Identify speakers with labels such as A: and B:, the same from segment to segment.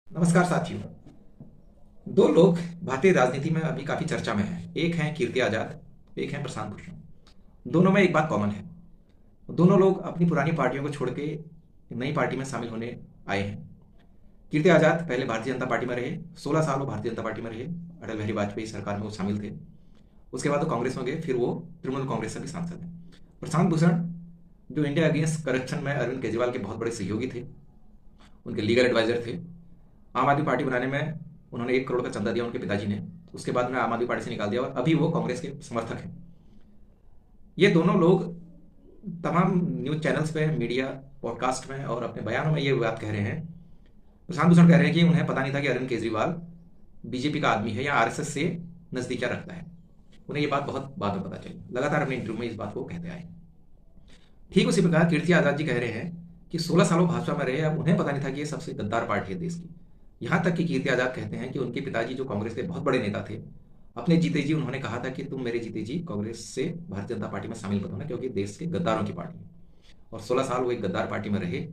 A: नमस्कार साथियों। दो लोग भारतीय राजनीति में अभी काफी चर्चा में हैं। एक हैं कीर्ति आजाद, एक हैं प्रशांत भूषण। दोनों में एक बात कॉमन है। दोनों लोग अपनी पुरानी पार्टियों को छोड़ के नई पार्टी में शामिल होने आए हैं। कीर्ति आजाद पहले भारतीय जनता पार्टी में रहे, 16 साल वो भारतीय जनता पार्टी में रहे। अटल बिहारी वाजपेयी सरकार में वो शामिल थे। उसके बाद वो कांग्रेस में गए, फिर वो तृणमूल कांग्रेस से भी सांसद हैं। प्रशांत भूषण जो इंडिया अगेंस्ट करप्शन में अरविंद केजरीवाल के बहुत बड़े सहयोगी थे, उनके लीगल एडवाइजर थे। आम आदमी पार्टी बनाने में उन्होंने 1 करोड़ का चंदा दिया उनके पिताजी ने। उसके बाद उन्हें आम आदमी पार्टी से निकाल दिया और अभी वो कांग्रेस के समर्थक हैं। ये दोनों लोग तमाम न्यूज चैनल्स पे, मीडिया, पॉडकास्ट में और अपने बयानों में ये बात कह रहे हैं। प्रशांत भूषण कह रहे हैं कि उन्हें पता नहीं था कि अरविंद केजरीवाल बीजेपी का आदमी है या आरएसएस से नजदीकियां रखता है। उन्हें ये बात बहुत बाद में पता चली। लगातार अपने इंटरव्यू में इस बात को कहते आए। ठीक उसी प्रकार कीर्ति आजाद जी कह रहे हैं कि 16 सालों भाजपा में रहे, अब उन्हें पता नहीं था कि ये सबसे गद्दार पार्टी है देश की। यहां तक कि कीर्ति आजाद कहते हैं कि उनके पिताजी जो कांग्रेस के बहुत बड़े नेता थे, अपने जीते जी उन्होंने कहा था कि तुम मेरे जीते जी कांग्रेस से भारतीय जनता पार्टी में शामिल मत होना, क्योंकि देश के गद्दारों की पार्टी है। और 16 साल वो एक गद्दार पार्टी में रहे।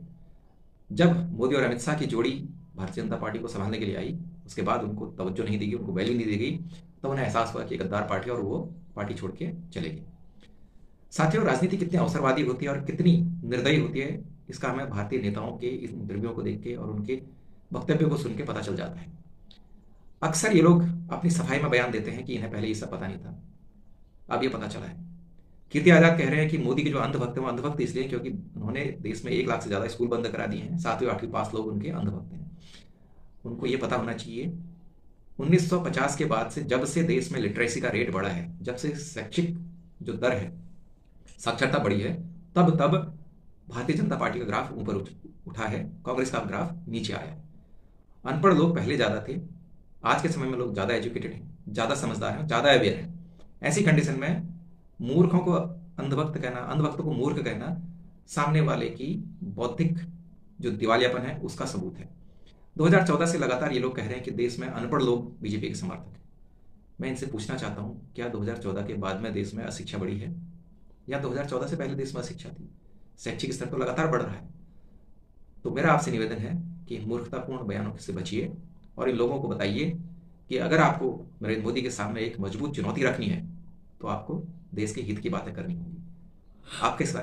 A: जब मोदी और अमित शाह की जोड़ी भारतीय जनता पार्टी को संभालने के लिए आई, उसके बाद उनको तवज्जो नहीं दी गई, उनको वैल्यू नहीं दी गई। तब उन्हें एहसास हुआ कि गद्दार पार्टी, और वो पार्टी छोड़ के चले गए। साथियों, राजनीति कितनी अवसरवादी होती है और कितनी निर्दयी होती है, इसका हमें भारतीय नेताओं के इस इंटरव्यू को देख के और उनके वक्तव्य को सुन के पता चल जाता है। अक्सर ये लोग अपनी सफाई में बयान देते हैं कि इन्हें पहले ये सब पता नहीं था, अब ये पता चला है। कीर्ति आजाद कह रहे हैं कि मोदी के जो अंधभक्त हैं वो अंधभक्त इसलिए क्योंकि उन्होंने देश में 1 लाख से ज्यादा स्कूल बंद करा दिए हैं। 7वीं 8वीं पास लोग उनके अंधभक्त हैं। उनको ये पता होना चाहिए, 1950 के बाद से, जब से देश में लिटरेसी का रेट बढ़ा है, जब से शैक्षिक जो दर है, साक्षरता बढ़ी है, तब तब भारतीय जनता पार्टी का ग्राफ ऊपर उठा है, कांग्रेस का ग्राफ नीचे आया है। अनपढ़ लोग पहले ज्यादा थे, आज के समय में लोग ज्यादा एजुकेटेड हैं, ज्यादा समझदार हैं, ज्यादा अवेयर हैं। ऐसी कंडीशन में मूर्खों को अंधभक्त कहना, अंधभक्तों को मूर्ख कहना, सामने वाले की बौद्धिक जो दिवालियापन है उसका सबूत है। 2014 से लगातार ये लोग कह रहे हैं कि देश में अनपढ़ लोग बीजेपी के समर्थक हैं। मैं इनसे पूछना चाहता हूं, क्या 2014 के बाद में देश में अशिक्षा बढ़ी है, या 2014 से पहले देश में अशिक्षा थी? शैक्षिक स्तर तो लगातार बढ़ रहा है। तो मेरा आपसे निवेदन है कि मूर्खतापूर्ण बयानों से बचिए और इन लोगों को बताइए कि अगर आपको नरेंद्र मोदी के सामने एक मजबूत चुनौती रखनी है तो आपको देश के हित की बातें करनी होगी। आपके इस बारे